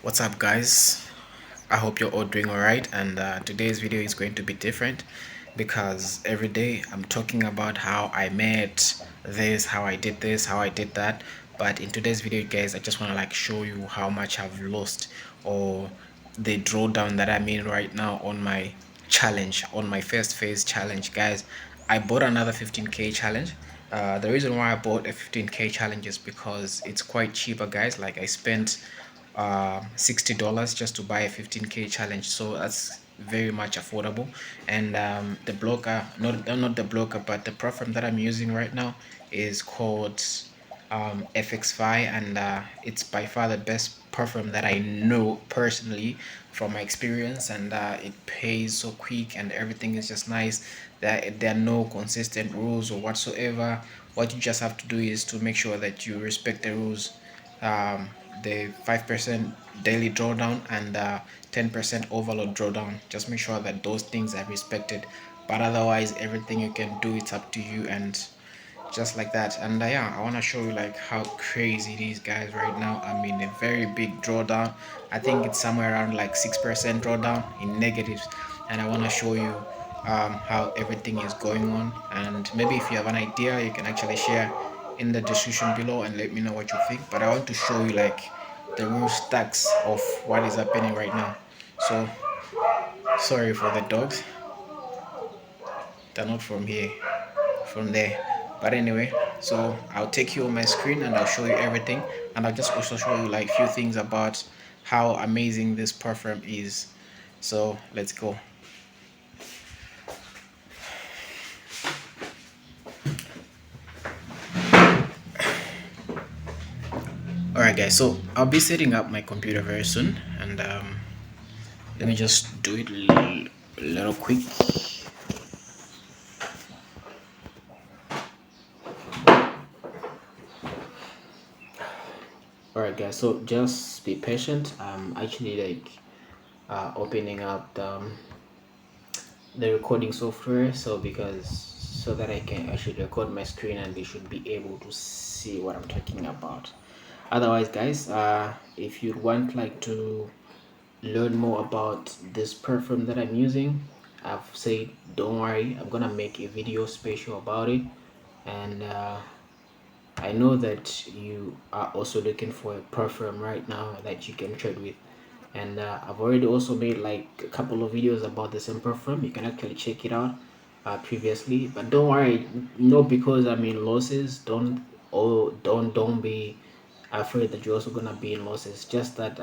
What's up, guys? I hope you're all doing all right, and today's video is going to be different because every day I'm talking about how I met this, how I did this, how I did that. But in today's video, guys, I just want to show you how much I've lost, or the drawdown that I'm in right now on my challenge, on my first phase challenge. Guys, I bought another 15k challenge. The reason why I bought a 15k challenge is because it's quite cheaper, guys. Like, I spent $60 just to buy a 15k challenge, so that's very much affordable. And the blocker, not the blocker, but the platform that I'm using right now is called FXFY, and it's by far the best platform that I know personally from my experience. And it pays so quick, and everything is just nice. There are no consistent rules or whatsoever. What you just have to do is to make sure that you respect the rules, um, the 5% daily drawdown and 10% overload drawdown. Just make sure that those things are respected, but otherwise everything you can do, it's up to you. And just like that. And yeah, I want to show you like how crazy these guys right now. I mean, a very big drawdown. I think it's somewhere around like 6% drawdown in negatives. And I want to show you how everything is going on. And maybe if you have an idea, you can actually share in the description below and let me know what you think. But I want to show you like the real stacks of what is happening right now. So sorry for the dogs, they're not from here, from there. But anyway, so I'll take you on my screen and I'll show you everything, and I'll just also show you like few things about how amazing this perfume is. So let's go. Alright, guys, so I'll be setting up my computer very soon, and let me just do it a little quick. Alright, guys, so just be patient. I'm actually like opening up the recording software, so that I can actually record my screen and they should be able to see what I'm talking about. Otherwise, guys, if you want like to learn more about this perfume that I'm using, I've said don't worry, I'm gonna make a video special about it. And I know that you are also looking for a perfume right now that you can trade with, and I've already also made like a couple of videos about the same perfume. You can actually check it out previously. But don't worry, not because I'm in losses. Don't be afraid that you're also gonna be in losses. Just that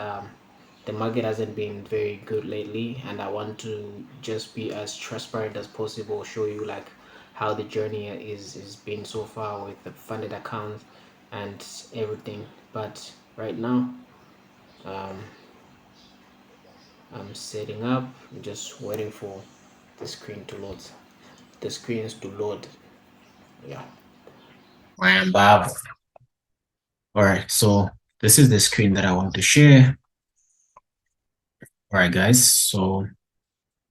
the market hasn't been very good lately, and I want to just be as transparent as possible, show you like how the journey is been so far with the funded accounts and everything. But right now, um, I'm setting up. I'm just waiting for the screen to load. The screens to load. Yeah. I'm back. All right. So this is the screen that I want to share. All right, guys. So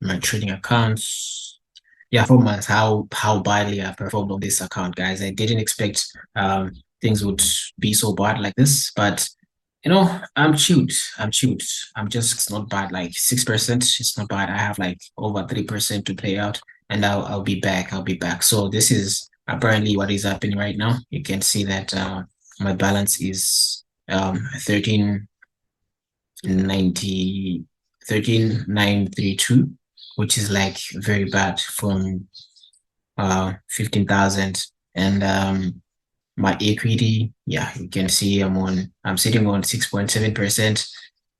my trading accounts. Yeah, performance. How badly I performed on this account, guys. I didn't expect things would be so bad like this, but I'm chilled. I'm chilled. I'm just, it's not bad. Like 6%, it's not bad. I have like over 3% to play out, and I'll be back. I'll be back. So this is apparently what is happening right now. You can see that my balance is 1390 13932, which is like very bad from 15,000. And my equity, yeah, you can see I'm sitting on 6.7%,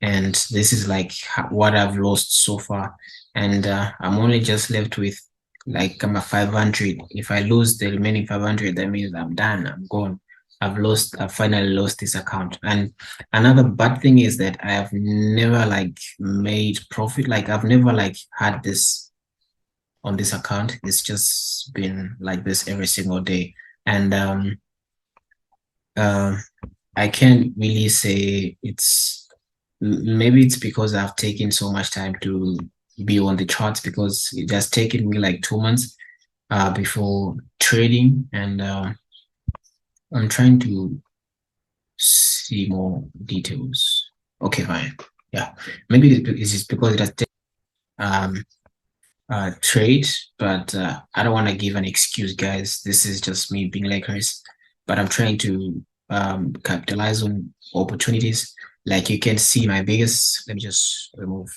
and this is like what I've lost so far. And I'm only just left with like I'm a 500. If I lose the remaining 500, that means I'm done, I'm gone. I've finally lost this account. And another bad thing is that I have never like made profit. Like, I've never like had this on this account. It's just been like this every single day. And um, I can't really say maybe it's because I've taken so much time to be on the charts, because it has taken me like 2 months before trading. And I'm trying to see more details. Okay, fine. Yeah, maybe it's just because it has um trade, but I don't want to give an excuse, guys. This is just me being Lakers, but I'm trying to capitalize on opportunities. Like you can see my biggest, let me just remove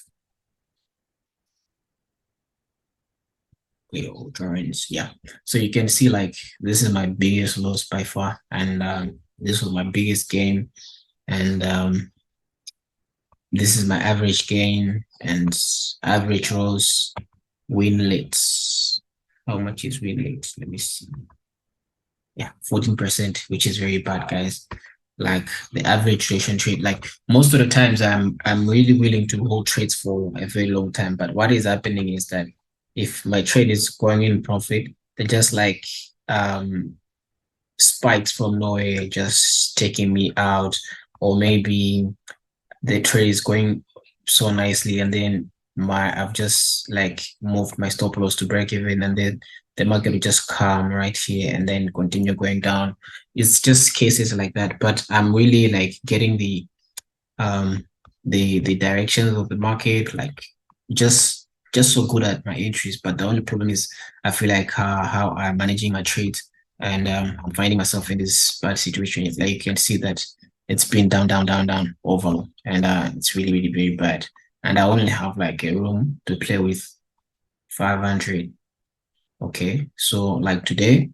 drawings. Yeah. So you can see like this is my biggest loss by far. And this was my biggest gain. And this is my average gain and average loss, win rates. How much is win rate? Let me see. Yeah, 14%, which is very bad, guys. Like the average duration trade, like most of the times I'm really willing to hold trades for a very long time. But what is happening is that if my trade is going in profit, they're just like spikes from nowhere, just taking me out, or maybe the trade is going so nicely and then I've just like moved my stop loss to break even and then the market will just come right here and then continue going down. It's just cases like that, but I'm really like getting um the directions of the market, like just so good at my entries. But the only problem is I feel like how I'm managing my trades, and I'm finding myself in this bad situation. It's like you can see that it's been down, down, down, down overall, and it's really, really very bad. And I only have like a room to play with 500. Okay, so like today,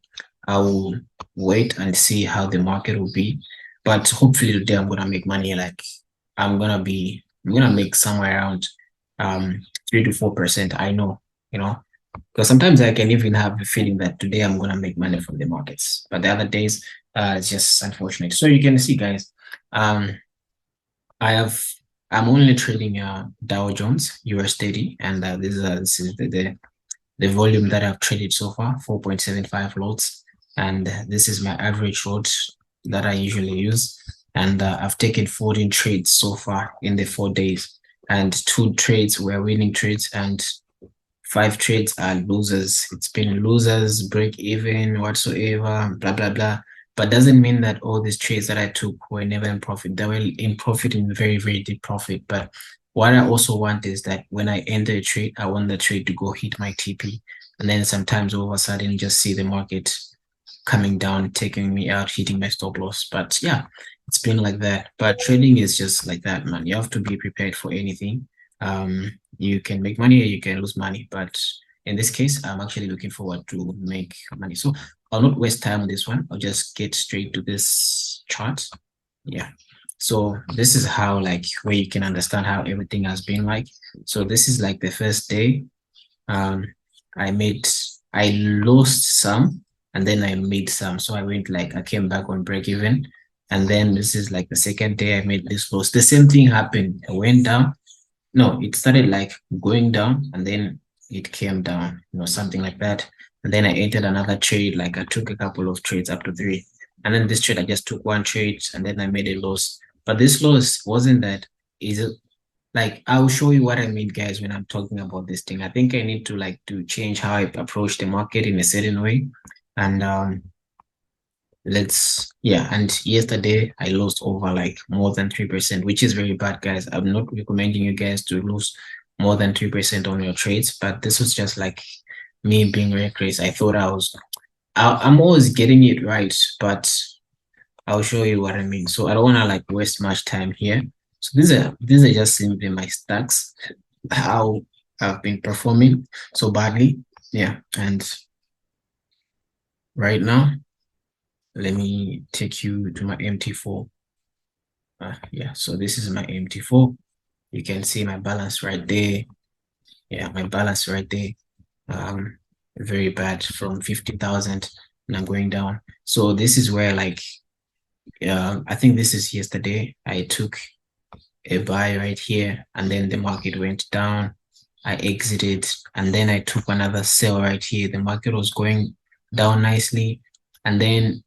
I will wait and see how the market will be. But hopefully today I'm gonna make money. Like I'm gonna make somewhere around 3 to 4%. I know, you know, because sometimes I can even have the feeling that today I'm gonna make money from the markets, but the other days, it's just unfortunate. So you can see, guys, um, I have I'm only trading Dow Jones USD, and this is the volume that I've traded so far, 4.75 lots. And this is my average lot that I usually use. And I've taken 14 trades so far in the 4 days. And 2 trades were winning trades and 5 trades are losers. It's been losers, break even, whatsoever, blah, blah, blah. But doesn't mean that all these trades that I took were never in profit. They were in profit, in very, very deep profit. But what I also want is that when I enter a trade, I want the trade to go hit my TP. And then sometimes all of a sudden just see the market coming down, taking me out, hitting my stop loss. But yeah, it's been like that. But trading is just like that, man. You have to be prepared for anything. You can make money or you can lose money. But in this case, I'm actually looking forward to make money. So I'll not waste time on this one. I'll just get straight to this chart. Yeah. So this is how, like, where you can understand how everything has been like. So this is like the first day. Um, I lost some and then I made some. So I came back on break even. And then this is like the second day I made this loss. The same thing happened. I went down. No, it started like going down and then it came down, something like that. And then I entered another trade, like I took a couple of trades up to 3. And then this trade, I just took 1 trade and then I made a loss. But this loss wasn't that easy. Like I'll show you what I mean, guys, when I'm talking about this thing. I think I need to to change how I approach the market in a certain way. And and yesterday I lost over like more than 3%, which is very bad, guys. I'm not recommending you guys to lose more than 3% on your trades, but this was just like me being reckless. I thought I'm always getting it right, but I'll show you what I mean. So I don't want to like waste much time here. So these are just simply my stacks, how I've been performing so badly. Yeah, and right now, let me take you to my MT4. Yeah, so this is my MT4. You can see my balance right there. Yeah, my balance right there. Very bad, from 50,000 and I'm going down. So this is where I think this is yesterday. I took a buy right here and then the market went down. I exited and then I took another sell right here. The market was going down nicely and then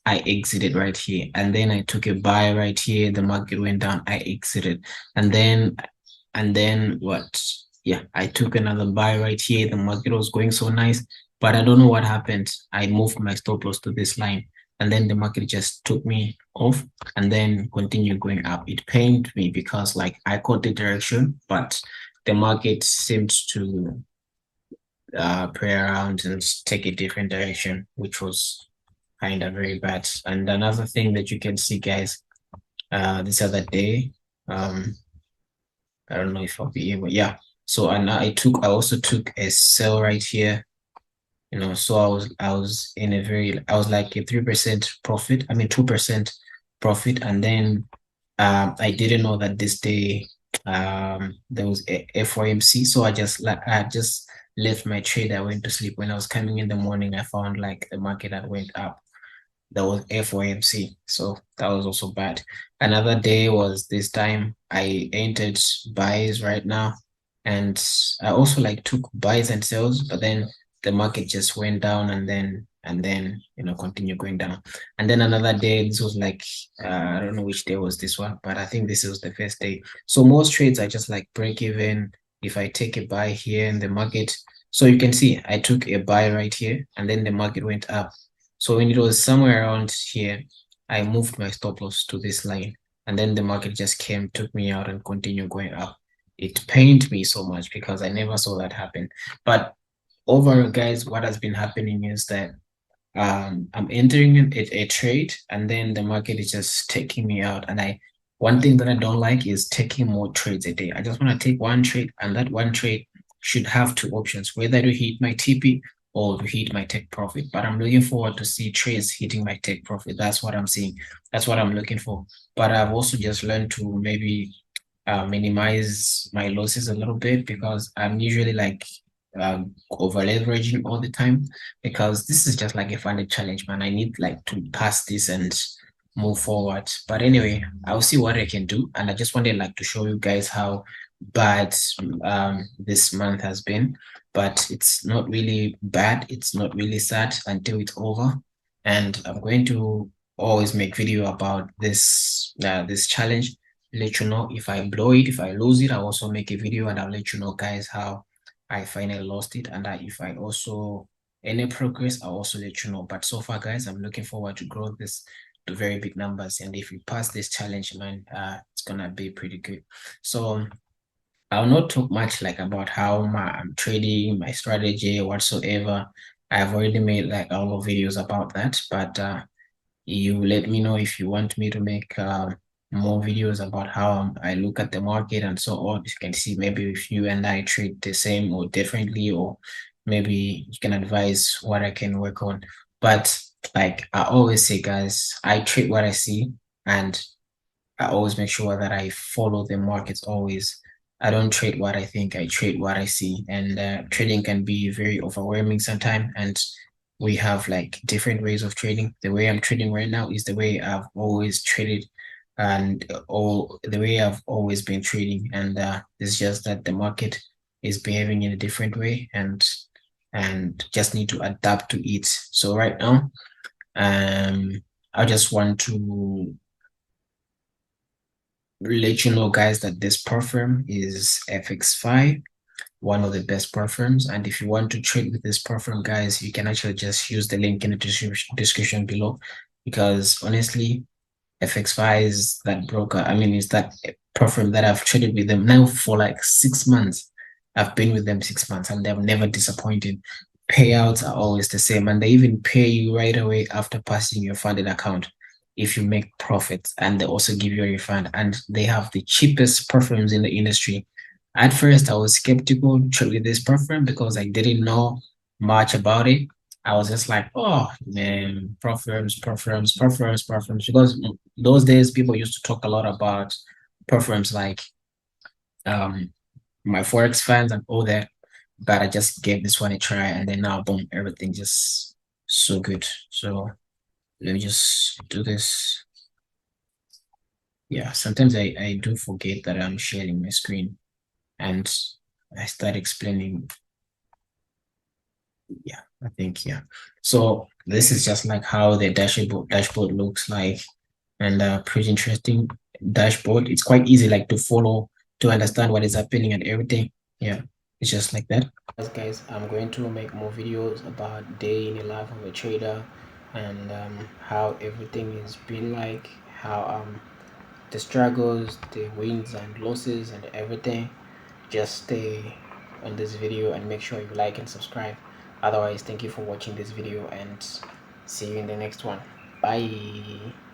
I exited right here and then I took a buy right here. The market went down. I exited and then what? Yeah, I took another buy right here. The market was going so nice, but I don't know what happened. I moved my stop loss to this line and then the market just took me off and then continued going up. It pained me because like I caught the direction, but the market seemed to play around and take a different direction, which was kind of very bad. And another thing that you can see, guys, this other day, I don't know if I'll be able, yeah. So and I also took a sell right here, so I was in a very, I was like a 3% profit, I mean 2% profit, and then I didn't know that this day there was a FOMC, so I just left my trade. I went to sleep. When I was coming in the morning, I found like the market had went up. That was FOMC, so that was also bad. Another day was this time I entered buys right now, and I also like took buys and sells, but then the market just went down and then continue going down. And then another day, this was like I don't know which day was this one, but I think this was the first day. So most trades are just like break even. If I take a buy here in the market, so you can see I took a buy right here, and then the market went up. So when it was somewhere around here, I moved my stop loss to this line, and then the market just came, took me out, and continued going up. It pained me so much because I never saw that happen. But overall, guys, what has been happening is that I'm entering a trade, and then the market is just taking me out. And one thing that I don't like is taking more trades a day. I just want to take one trade, and that one trade should have two options, whether to hit my TP or to hit my take profit. But I'm looking forward to see trades hitting my take profit. That's what I'm seeing. That's what I'm looking for. But I've also just learned to maybe minimize my losses a little bit, because I'm usually like over leveraging all the time, because this is just like a funny challenge, man. I need like to pass this and move forward. But anyway, I'll see what I can do. And I just wanted like to show you guys how bad this month has been. But it's not really bad. It's not really sad until it's over. And I'm going to always make video about this challenge, let you know if I blow it, if I lose it. I'll also make a video and I'll let you know, guys, how I finally lost it. And if I also any progress, I'll also let you know. But so far, guys, I'm looking forward to grow this to very big numbers. And if we pass this challenge, man, it's gonna be pretty good. So I'll not talk much like about how I'm trading, my strategy, whatsoever. I've already made like a lot of videos about that, but you let me know if you want me to make more videos about how I look at the market and so on. You can see maybe if you and I trade the same or differently, or maybe you can advise what I can work on. But like I always say, guys, I trade what I see, and I always make sure that I follow the markets always. I don't trade what I think, I trade what I see. And trading can be very overwhelming sometimes. And we have like different ways of trading. The way I'm trading right now is the way I've always traded, and all the way I've always been trading. And it's just that the market is behaving in a different way, and just need to adapt to it. So right now, I just want to let you know, guys, that this platform is FXFY, one of the best platforms. And if you want to trade with this platform, guys, you can actually just use the link in the description below, because honestly, FXFY is that broker. I mean, it's that platform that I've traded with them now for like 6 months. I've been with them 6 months, and they've never disappointed. Payouts are always the same, and they even pay you right away after passing your funded account if you make profits, and they also give you a refund. And they have the cheapest platforms in the industry. At first, I was skeptical with this platform because I didn't know much about it. I was just like, oh man, platforms, because those days people used to talk a lot about platforms like um my Forex fans and all that, but I just gave this one a try, and then now boom, everything just so good. So let me just do this. Yeah, sometimes I do forget that I'm sharing my screen, and I start explaining. Yeah, I think, yeah. So this is just like how the dashboard looks like, and pretty interesting dashboard. It's quite easy like to follow, to understand what is happening and everything. Yeah, it's just like that. Guys, I'm going to make more videos about day in the life of a trader, and how everything is been like, how the struggles, the wins and losses and everything. Just stay on this video and make sure you like and subscribe. Otherwise, thank you for watching this video and see you in the next one. Bye.